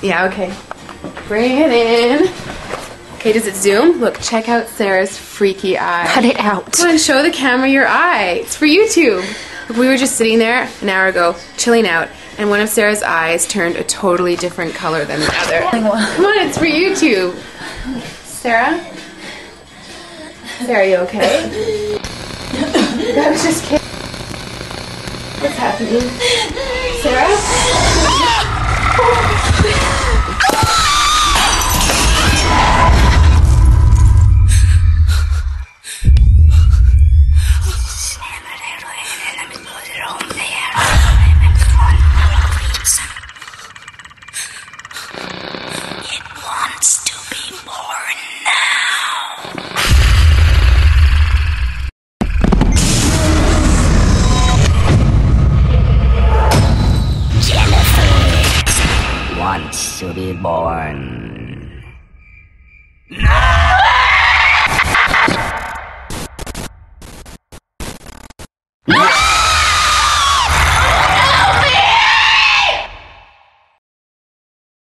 Yeah, okay. Bring it in. Okay, does it zoom? Look, check out Sarah's freaky eye. Cut it out. Come on, show the camera your eye. It's for YouTube. Look, we were just sitting there an hour ago, chilling out, and one of Sarah's eyes turned a totally different color than the other. Come on, it's for YouTube. Sarah? Sarah, are you okay? I was just kidding. What's happening? Sarah? It wants to be born now. Jennifer wants to be born. No!